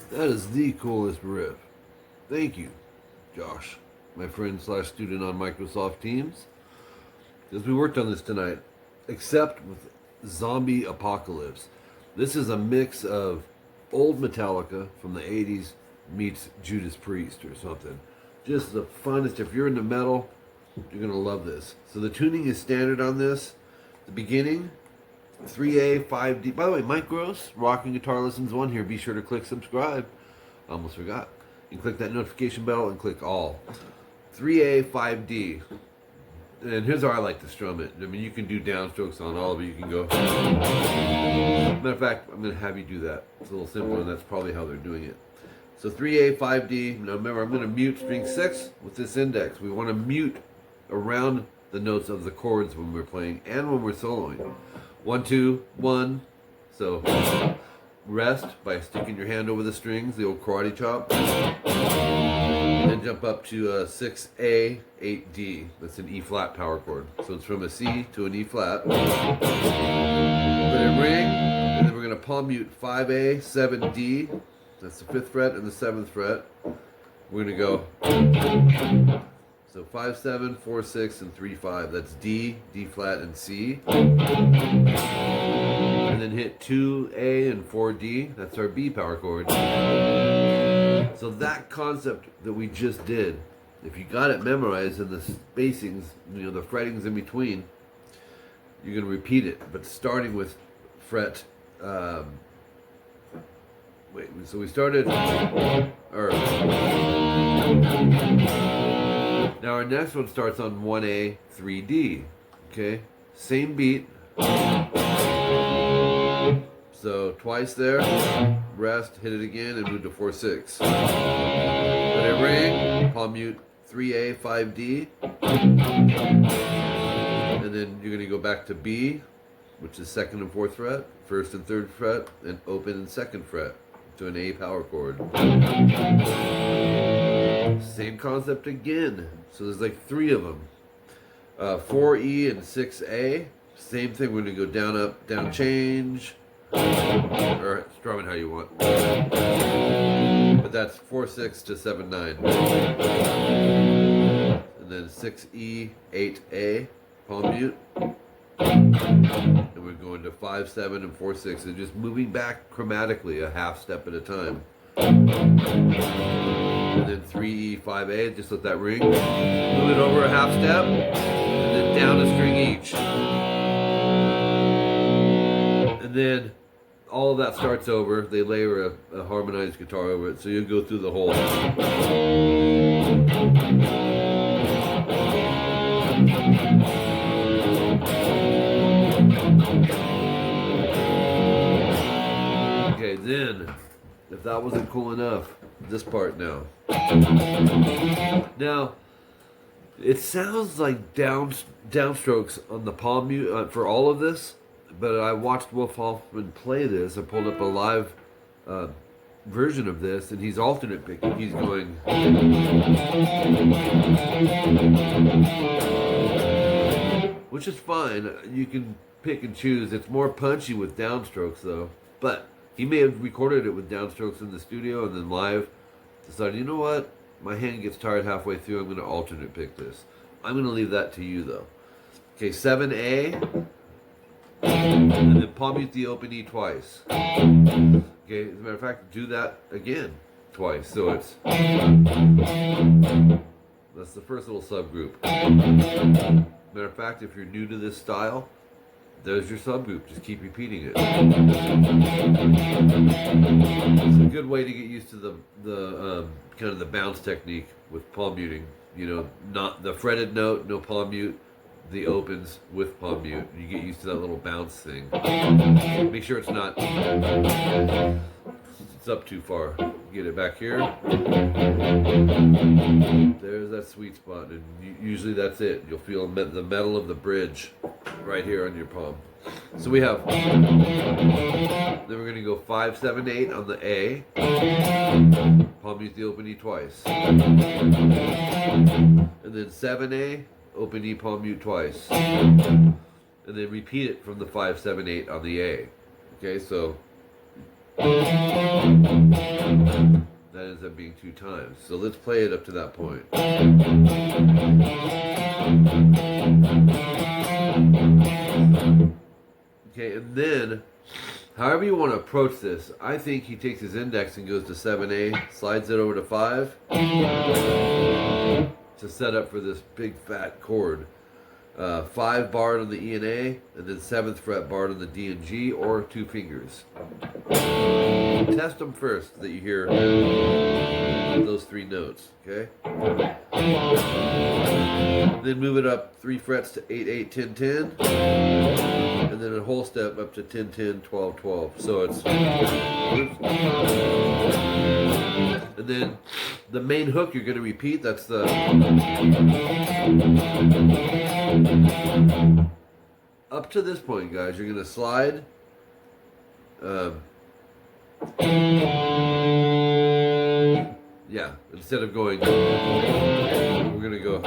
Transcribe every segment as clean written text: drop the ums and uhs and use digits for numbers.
That is the coolest riff. Thank you, Josh, my friend slash student on Microsoft Teams, because we worked on this tonight, except with Zombie Apocalypse. This is a mix of old Metallica from the 80s meets Judas Priest or something. Just the funnest. If you're into metal, you're going to love this. So the tuning is standard on this. The beginning, 3A, 5D. By the way, Mike Gross, Rocking Guitar Lessons 1 here. Be sure to click subscribe. I almost forgot. You click that notification bell and click all. 3A, 5D. And here's how I like to strum it. I mean, you can do downstrokes on all of it. You can go. Matter of fact, I'm going to have you do that. It's a little simpler, and that's probably how they're doing it. So 3A, 5D. Now remember, I'm going to mute string 6 with this index. We want to mute around the notes of the chords when we're playing and when we're soloing. 1, 2, 1. So rest by sticking your hand over the strings, the old karate chop. And jump up to 6A, 8D. That's an E flat power chord. So it's from a C to an E flat. Let it ring, and then we're going to palm mute 5A, 7D. That's the 5th fret and the 7th fret. We're going to go. So 5, 7, 4, 6, and 3, 5. That's D, D flat, and C. And then hit 2A and 4D. That's our B power chord. So that concept that we just did, if you got it memorized and the spacings, you know, the frettings in between, you're going to repeat it. But starting with fret, so we started, now our next one starts on 1A, 3D, okay? Same beat. So twice there, rest, hit it again, and move to 4, 6. Let it ring, palm mute 3A, 5D. And then you're going to go back to B, which is 2nd and 4th fret, 1st and 3rd fret, and open and 2nd fret to an A power chord. Same concept again. So there's like 3 of them. 4E and 6A. Same thing. We're going to go down, up, down, change. Or strum it how you want. But that's 4, 6 to 7, 9. And then 6E, 8A, palm mute. And we're going to 5, 7, and 4, 6. And just moving back chromatically a half step at a time. And then 3E, 5A, just let that ring. Move it over a half step. And then down a string each. And then all of that starts over. They layer a harmonized guitar over it, so you'll go through the whole. Okay, then, if that wasn't cool enough, this part now. Now, it sounds like downstrokes on the palm mute for all of this. But I watched Wolf Hoffman play this. I pulled up a live version of this, and he's alternate picking. He's going. Which is fine. You can pick and choose. It's more punchy with downstrokes, though. But he may have recorded it with downstrokes in the studio and then live decided, you know what? My hand gets tired halfway through. I'm going to alternate pick this. I'm going to leave that to you, though. Okay, 7A. And then palm mute the open E twice. Okay, as a matter of fact, do that again twice. So it's. That's the first little subgroup. Matter of fact, if you're new to this style, there's your subgroup. Just keep repeating it. It's a good way to get used to the kind of the bounce technique with palm muting. You know, not the fretted note, no palm mute. the opens with palm mute. You get used to that little bounce thing. Make sure it's not, it's up too far. Get it back here. There's that sweet spot, and usually that's it. You'll feel the metal of the bridge right here on your palm. So we have, then we're going to go 5, 7, 8 on the A. Palm mute the open E twice. And then 7A, open E, palm mute twice. And then repeat it from the 5, 7, 8 on the A. Okay, so that ends up being 2 times. So let's play it up to that point. Okay, and then, however you want to approach this, I think he takes his index and goes to 7A, slides it over to 5, to set up for this big fat chord. 5 barred on the E and A, and then 7th fret barred on the D and G, or 2 fingers. Test them first, that you hear those 3 notes, okay? Then move it up 3 frets to 8, 8, 10, 10, and then a whole step up to 10, 10, 12, 12. So it's, and then the main hook you're going to repeat, that's the, up to this point, guys, you're going to slide, yeah, instead of going, we're going to go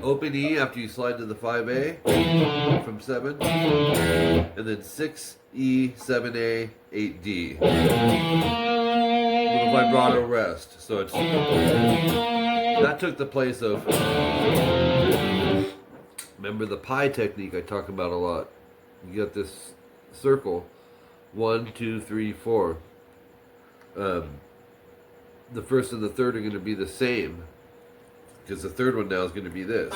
open E after you slide to the 5A from 7, and then 6E, 7A, 8D. Little vibrato rest. So it's, that took the place of, remember the pi technique I talk about a lot. You got this circle, 1, 2, 3, 4. The first and the third are going to be the same, because the third one now is going to be this.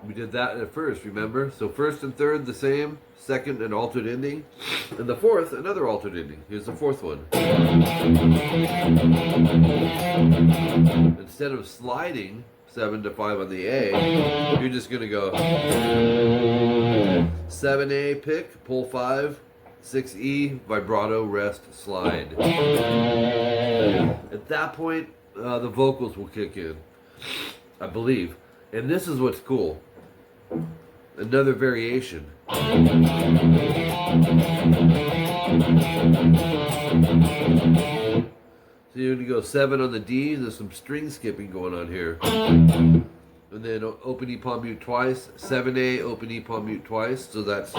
We did that at first, remember? So first and third the same, second an altered ending, and the fourth another altered ending. Here's the fourth one. Instead of sliding 7 to 5 on the A, you're just going to go 7A pick, pull 5, 6E, vibrato, rest, slide. At that point, the vocals will kick in, I believe. And this is what's cool. Another variation. So you're going to go 7 on the D, there's some string skipping going on here. And then open E, palm mute twice, 7A, open E, palm mute twice, so that's,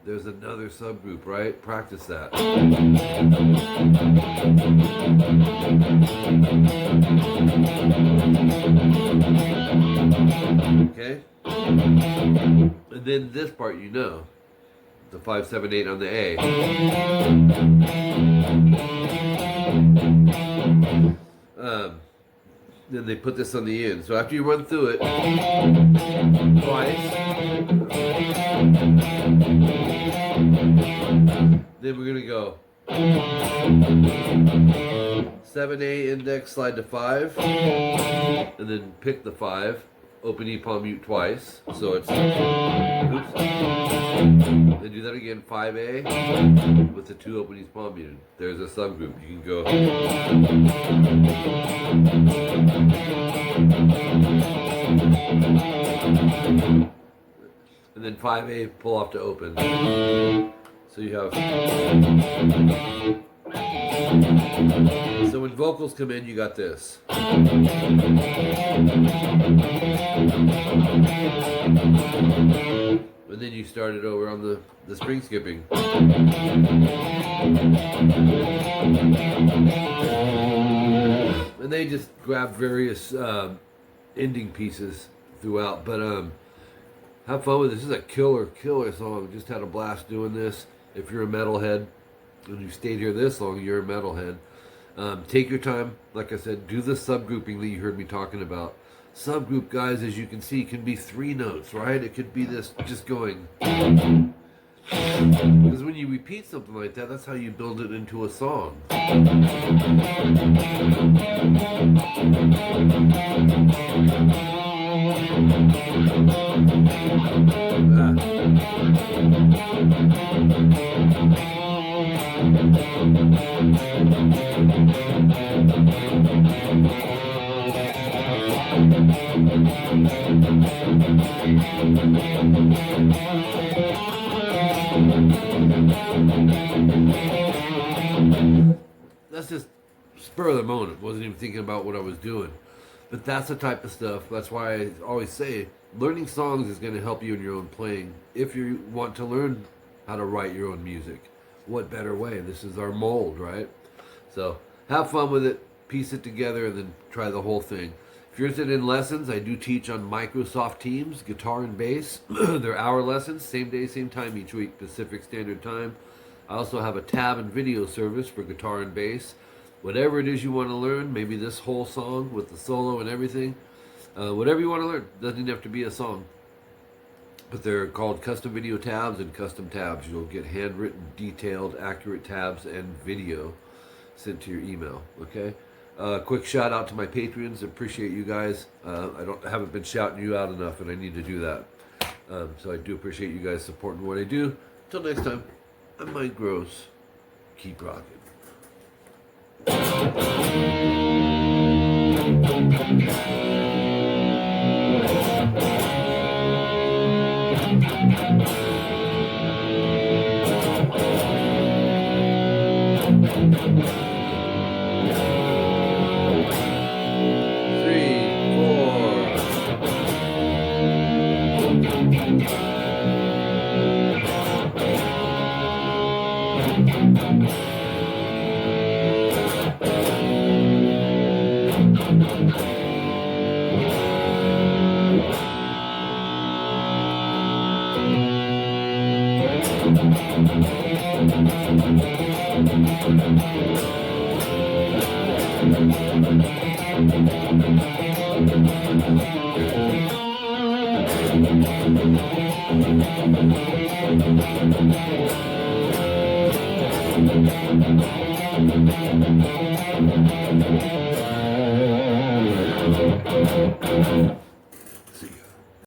there's another subgroup, right? Practice that. Okay? And then this part you know. The 5, 7, 8 on the A. Then they put this on the end. So after you run through it twice, then we're going to go 7A index, slide to 5, and then pick the 5, open E, palm mute twice, so it's, oops, then do that again, 5A, with the 2 open E's palm muted. There's a subgroup, you can go, and then 5A, pull off to open. So you have, so when vocals come in, you got this. And then you start it over on the string skipping. And they just grab various ending pieces throughout. But have fun with this. This is a killer song. Just had a blast doing this. If you're a metalhead and you stayed here this long, you're a metalhead. Take your time. Like I said, do the subgrouping that you heard me talking about. Subgroup, guys, as you can see, can be 3 notes, right? It could be this just going. Because when you repeat something like that, that's how you build it into a song. That's just spur of the moment. Wasn't even thinking about what I was doing. But that's the type of stuff. That's why I always say learning songs is going to help you in your own playing. If you want to learn how to write your own music, what better way? This is our mold, right? So have fun with it, piece it together, and then try the whole thing. If you're interested in lessons, I do teach on Microsoft Teams, guitar and bass. They're hour lessons, same day, same time each week, Pacific Standard Time. I also have a tab and video service for guitar and bass. Whatever it is you want to learn, maybe this whole song with the solo and everything, whatever you want to learn, doesn't even have to be a song. But they're called custom video tabs and custom tabs. You'll get handwritten, detailed, accurate tabs and video sent to your email, okay? Quick shout out to my patrons. Appreciate you guys. I haven't been shouting you out enough, and I need to do that. So I do appreciate you guys supporting what I do. Until next time, I'm Mike Gross. Keep rocking.